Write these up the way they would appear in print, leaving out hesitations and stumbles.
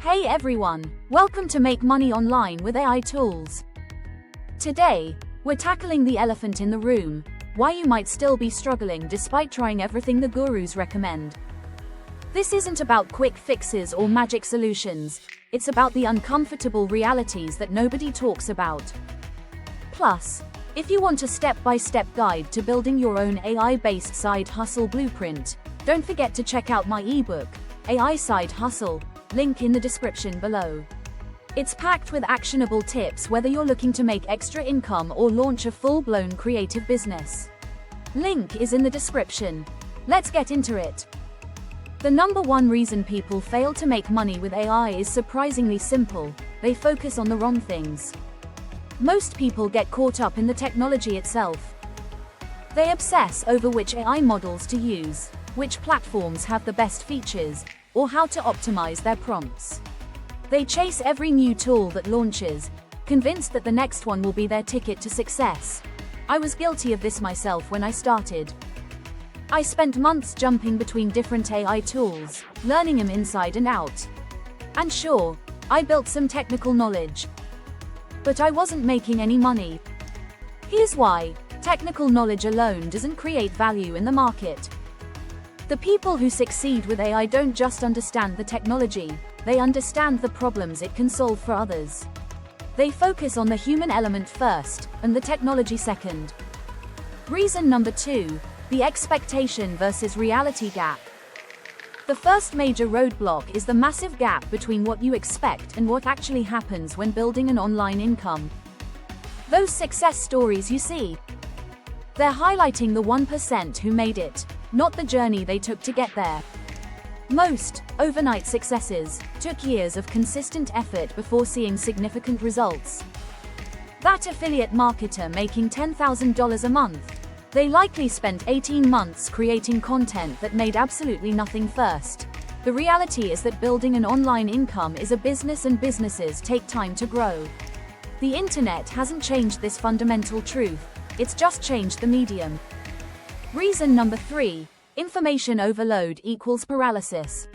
Hey everyone, welcome to Make Money Online with AI Tools. Today, we're tackling the elephant in the room, why you might still be struggling despite trying everything the gurus recommend. This isn't about quick fixes or magic solutions, it's about the uncomfortable realities that nobody talks about. Plus, if you want a step-by-step guide to building your own AI-based side hustle blueprint, don't forget to check out my ebook, AI Side Hustle, link in the description below. It's packed with actionable tips whether you're looking to make extra income or launch a full-blown creative business. Link is in the description. Let's get into it. The number one reason people fail to make money with AI is surprisingly simple: they focus on the wrong things. Most people get caught up in the technology itself. They obsess over which AI models to use, which platforms have the best features, or how to optimize their prompts. They chase every new tool that launches, convinced that the next one will be their ticket to success. I was guilty of this myself when I started. I spent months jumping between different AI tools, learning them inside and out. And sure, I built some technical knowledge. But I wasn't making any money. Here's why: technical knowledge alone doesn't create value in the market. The people who succeed with AI don't just understand the technology, they understand the problems it can solve for others. They focus on the human element first, and the technology second. Reason number 2, the expectation versus reality gap. The first major roadblock is the massive gap between what you expect and what actually happens when building an online income. Those success stories you see, they're highlighting the 1% who made it, not the journey they took to get there. Most overnight successes took years of consistent effort before seeing significant results. That affiliate marketer making $10,000 a month, they likely spent 18 months creating content that made absolutely nothing first. The reality is that building an online income is a business, and businesses take time to grow. The internet hasn't changed this fundamental truth, it's just changed the medium. Reason number 3, information overload equals paralysis.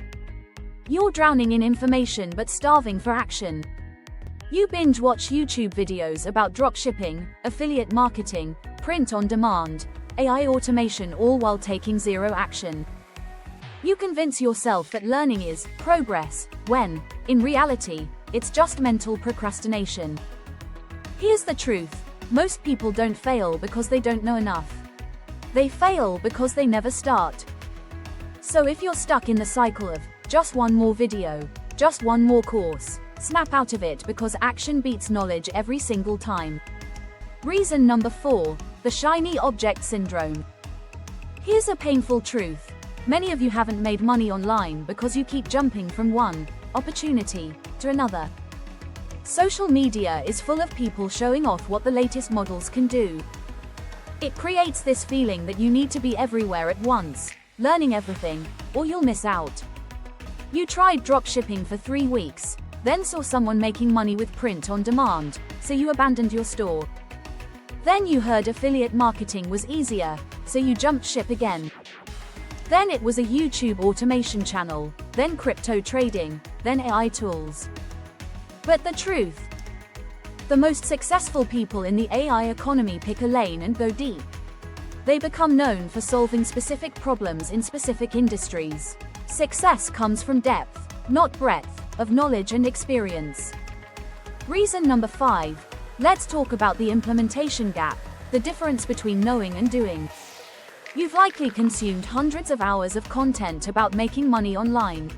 You're drowning in information but starving for action. You binge watch YouTube videos about dropshipping, affiliate marketing, print on demand, AI automation, all while taking zero action. You convince yourself that learning is progress, when, in reality, it's just mental procrastination. Here's the truth: most people don't fail because they don't know enough. They fail because they never start. So if you're stuck in the cycle of just one more video, just one more course, snap out of it, because action beats knowledge every single time. Reason number 4, the shiny object syndrome. Here's a painful truth: many of you haven't made money online because you keep jumping from one opportunity to another. Social media is full of people showing off what the latest models can do. It creates this feeling that you need to be everywhere at once, learning everything, or you'll miss out. You tried dropshipping for 3 weeks, then saw someone making money with print on demand, so you abandoned your store. Then you heard affiliate marketing was easier, so you jumped ship again. Then it was a YouTube automation channel, then crypto trading, then AI tools. But the truth: the most successful people in the AI economy pick a lane and go deep. They become known for solving specific problems in specific industries. Success comes from depth, not breadth, of knowledge and experience. Reason number 5, let's talk about the implementation gap, the difference between knowing and doing. You've likely consumed hundreds of hours of content about making money online.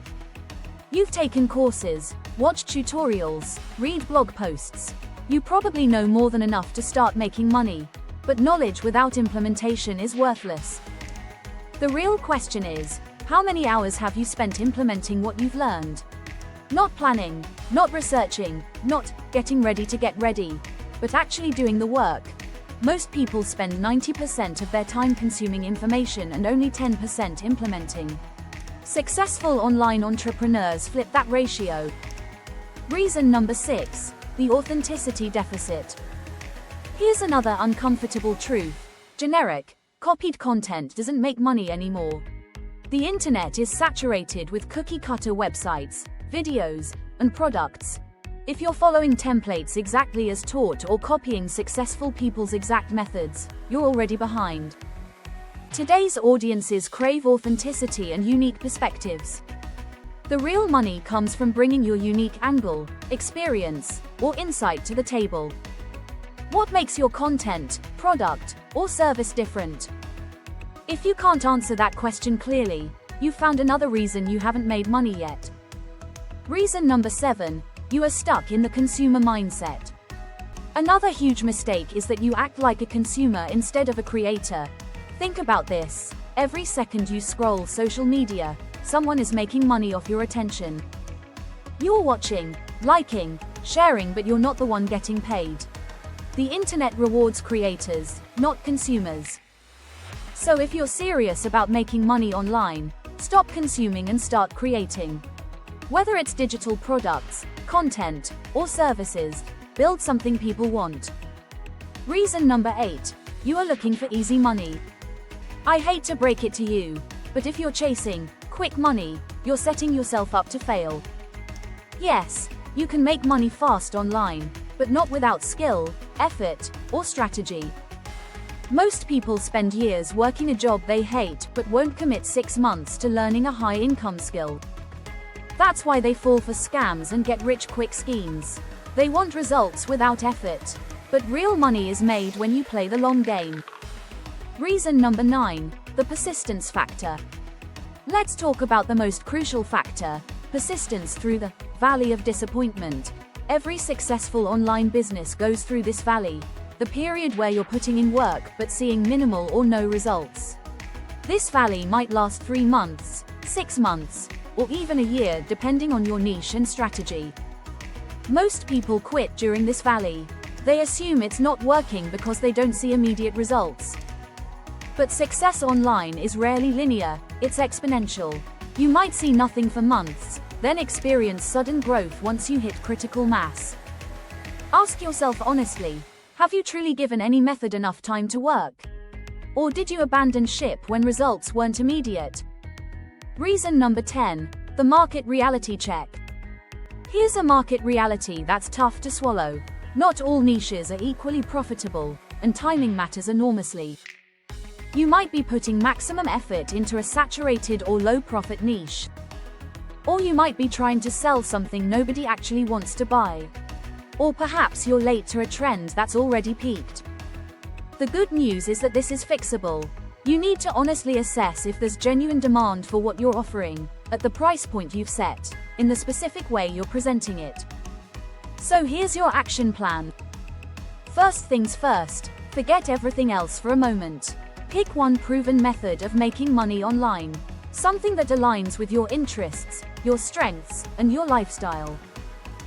You've taken courses, watched tutorials, read blog posts. You probably know more than enough to start making money, but knowledge without implementation is worthless. The real question is, how many hours have you spent implementing what you've learned? Not planning, not researching, not getting ready to get ready, but actually doing the work. Most people spend 90% of their time consuming information and only 10% implementing. Successful online entrepreneurs flip that ratio. Reason number 6, the authenticity deficit. Here's another uncomfortable truth: generic, copied content doesn't make money anymore. The internet is saturated with cookie-cutter websites, videos, and products. If you're following templates exactly as taught or copying successful people's exact methods, you're already behind. Today's audiences crave authenticity and unique perspectives. The real money comes from bringing your unique angle, experience, or insight to the table. What makes your content, product, or service different? If you can't answer that question clearly, you've found another reason you haven't made money yet. Reason number 7, you are stuck in the consumer mindset. Another huge mistake is that you act like a consumer instead of a creator. Think about this. Every second you scroll social media, someone is making money off your attention. You're watching, liking, sharing, but you're not the one getting paid. The internet rewards creators, not consumers. So if you're serious about making money online, stop consuming and start creating. Whether it's digital products, content, or services, build something people want. Reason number 8, you are looking for easy money. I hate to break it to you, but if you're chasing quick money, you're setting yourself up to fail. Yes, you can make money fast online, but not without skill, effort, or strategy. Most people spend years working a job they hate but won't commit 6 months to learning a high-income skill. That's why they fall for scams and get rich-quick schemes. They want results without effort. But real money is made when you play the long game. Reason number 9, the persistence factor. Let's talk about the most crucial factor, persistence through the valley of disappointment. Every successful online business goes through this valley, the period where you're putting in work but seeing minimal or no results. This valley might last 3 months, 6 months, or even a year depending on your niche and strategy. Most people quit during this valley. They assume it's not working because they don't see immediate results. But success online is rarely linear, it's exponential. You might see nothing for months, then experience sudden growth once you hit critical mass. Ask yourself honestly, have you truly given any method enough time to work? Or did you abandon ship when results weren't immediate? Reason number 10, the market reality check. Here's a market reality that's tough to swallow. Not all niches are equally profitable, and timing matters enormously. You might be putting maximum effort into a saturated or low-profit niche. Or you might be trying to sell something nobody actually wants to buy. Or perhaps you're late to a trend that's already peaked. The good news is that this is fixable. You need to honestly assess if there's genuine demand for what you're offering, at the price point you've set, in the specific way you're presenting it. So here's your action plan. First things first, forget everything else for a moment. Pick one proven method of making money online. Something that aligns with your interests, your strengths, and your lifestyle.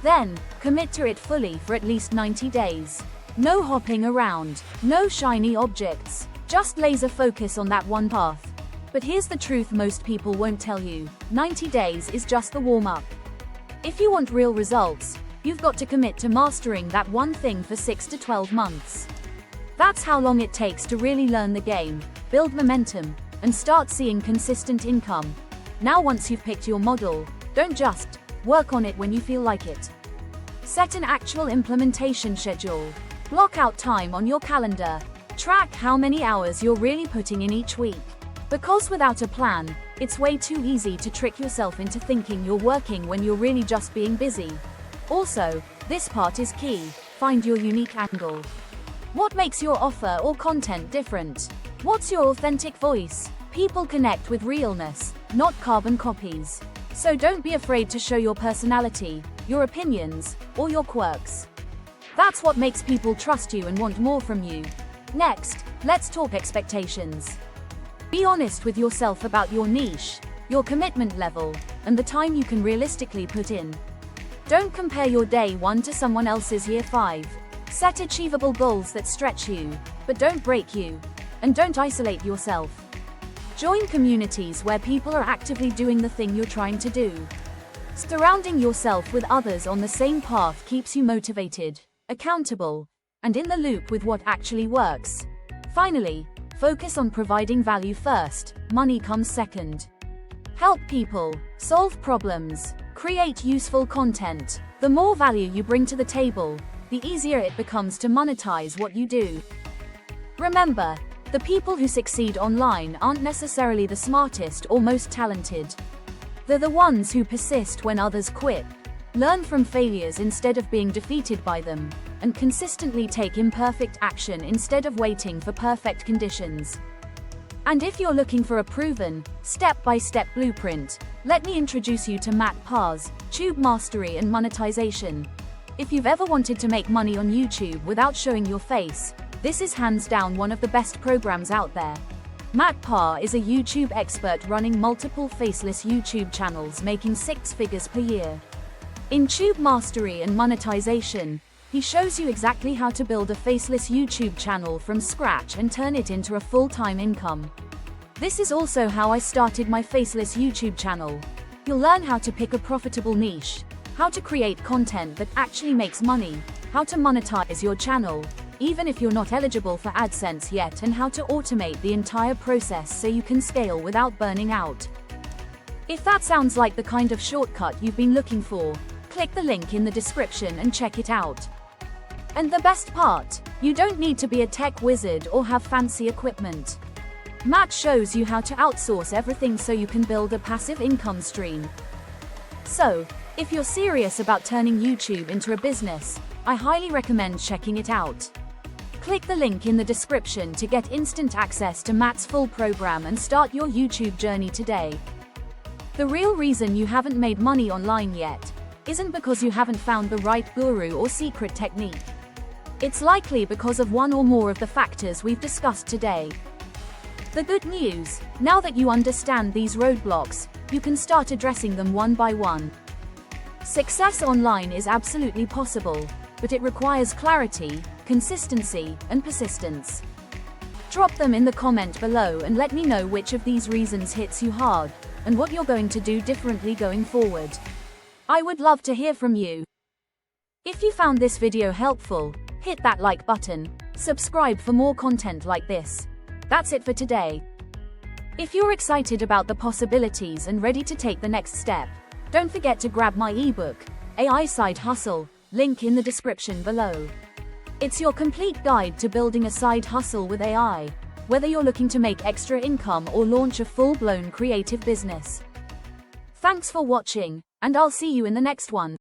Then, commit to it fully for at least 90 days. No hopping around, no shiny objects, just laser focus on that one path. But here's the truth most people won't tell you, 90 days is just the warm-up. If you want real results, you've got to commit to mastering that one thing for 6 to 12 months. That's how long it takes to really learn the game, build momentum, and start seeing consistent income. Now once you've picked your model, don't just work on it when you feel like it. Set an actual implementation schedule. Block out time on your calendar. Track how many hours you're really putting in each week. Because without a plan, it's way too easy to trick yourself into thinking you're working when you're really just being busy. Also, this part is key, find your unique angle. What makes your offer or content different? What's your authentic voice? People connect with realness, not carbon copies. So don't be afraid to show your personality, your opinions, or your quirks. That's what makes people trust you and want more from you. Next, let's talk expectations. Be honest with yourself about your niche, your commitment level, and the time you can realistically put in. Don't compare your day 1 to someone else's year 5. Set achievable goals that stretch you, but don't break you. And don't isolate yourself. Join communities where people are actively doing the thing you're trying to do. Surrounding yourself with others on the same path keeps you motivated, accountable, and in the loop with what actually works. Finally, focus on providing value first, money comes second. Help people, solve problems, Create useful content. The more value you bring to the table, the easier it becomes to monetize what you do. Remember, the people who succeed online aren't necessarily the smartest or most talented. They're the ones who persist when others quit, learn from failures instead of being defeated by them, and consistently take imperfect action instead of waiting for perfect conditions. And if you're looking for a proven, step-by-step blueprint, let me introduce you to Matt Parr's Tube Mastery and Monetization. If you've ever wanted to make money on YouTube without showing your face, this is hands down one of the best programs out there. Matt Parr is a YouTube expert running multiple faceless YouTube channels making 6 figures per year. In Tube Mastery and Monetization, he shows you exactly how to build a faceless YouTube channel from scratch and turn it into a full-time income. This is also how I started my faceless YouTube channel. You'll learn how to pick a profitable niche, how to create content that actually makes money, how to monetize your channel, even if you're not eligible for AdSense yet, and how to automate the entire process so you can scale without burning out. If that sounds like the kind of shortcut you've been looking for, click the link in the description and check it out. And the best part, you don't need to be a tech wizard or have fancy equipment. Matt shows you how to outsource everything so you can build a passive income stream. So, if you're serious about turning YouTube into a business, I highly recommend checking it out. Click the link in the description to get instant access to Matt's full program and start your YouTube journey today. The real reason you haven't made money online yet isn't because you haven't found the right guru or secret technique. It's likely because of one or more of the factors we've discussed today. The good news, now that you understand these roadblocks, you can start addressing them one by one. Success online is absolutely possible, but it requires clarity, consistency, and persistence. Drop them in the comment below and let me know which of these reasons hits you hard, and what you're going to do differently going forward. I would love to hear from you. If you found this video helpful, hit that like button, subscribe for more content like this. That's it for today. If you're excited about the possibilities and ready to take the next step, don't forget to grab my ebook, AI Side Hustle, link in the description below. It's your complete guide to building a side hustle with AI, whether you're looking to make extra income or launch a full-blown creative business. Thanks for watching, and I'll see you in the next one.